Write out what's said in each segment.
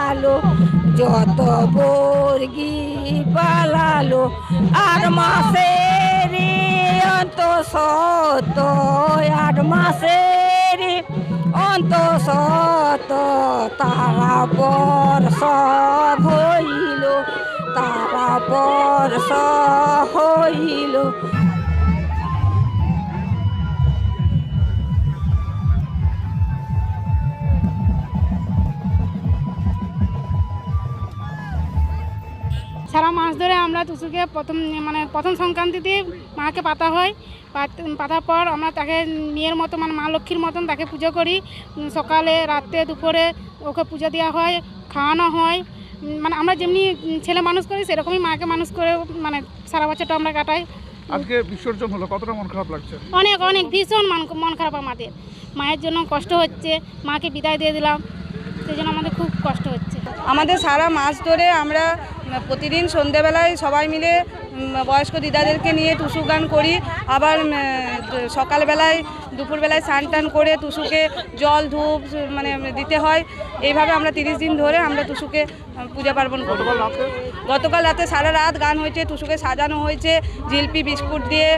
পালালো, যত বর্গি পালালো, আর মাসের অন্ত শত, আর মাসের অন্ত শত, তারা বর্ষ হইল, তারা বর্ষ হইল। সারা মাস ধরে আমরা টুসুকে প্রথম সংক্রান্তিতে মাকে পাতা হয়, পাতার পর আমরা তাকে মেয়ের মতো মা লক্ষ্মীর মতন তাকে পুজো করি। সকালে রাত্রে দুপুরে ওকে পুজো দেওয়া হয়, খাওয়ানো হয়। আমরা যেমনি ছেলে মানুষ করি সেরকমই মাকে মানুষ করে সারা বছরটা আমরা কাটাই। আজকে বিসর্জন হলো, কতটা মন খারাপ লাগছে? অনেক অনেক ভীষণ মন খারাপ আমাদের। মায়ের জন্য কষ্ট হচ্ছে, মাকে বিদায় দিয়ে দিলাম, সেই জন্য আমাদের খুব কষ্ট হচ্ছে। আমাদের সারা মাস ধরে আমরা প্রতিদিন সন্ধেবেলায় সবাই মিলে বয়স্ক দিদাদেরকে নিয়ে টুসু গান করি। আবার সকালবেলায় দুপুরবেলায় স্নান টান করে টুসুকে জল ধূপ দিতে হয়। এইভাবে আমরা 30 দিন ধরে আমরা টুসুকে পূজা পার্বণ করি। গতকাল রাতে সারা রাত গান হয়েছে, টুসুকে সাজানো হয়েছে জিলিপি বিস্কুট দিয়ে,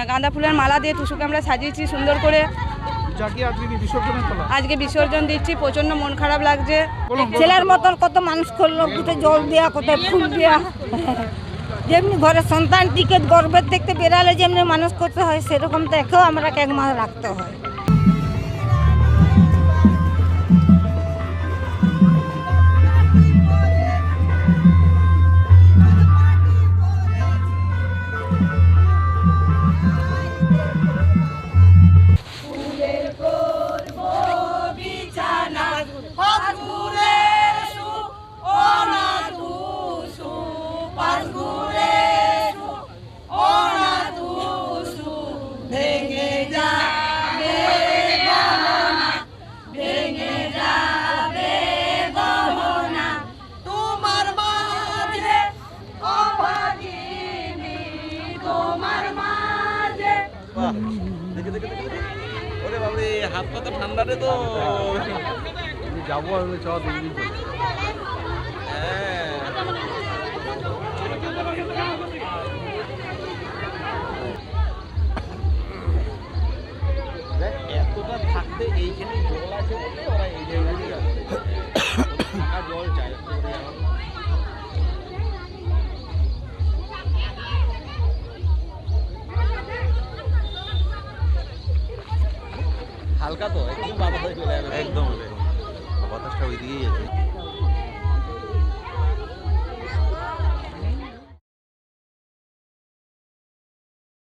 গাঁদা ফুলের মালা দিয়ে টুসুকে আমরা সাজিয়েছি সুন্দর করে। আজকে বিসর্জন দিচ্ছি, প্রচন্ড মন খারাপ লাগছে। ছেলের মতন কত মানুষ করলো, কোথায় জল দেওয়া, কোথায় ফুল দেওয়া। যেমনি ঘরের সন্তানটিকে গর্বের দেখতে বেড়ালে যেমনি মানুষ করতে হয়, সেরকম দেখেও আমরা এক মাস রাখতে হয়। হাত পাতা ঠান্ডা রে, তো যাবো আমি চ দিল্লি। এতটা থাকতে এইখানে জল আছে বলে ওরা এই জায়গায় আসছে, জল চায়। হালকা তো একদম বাতাস চলে যাবে, একদম বাতাসটা ওই দিকেই আছে।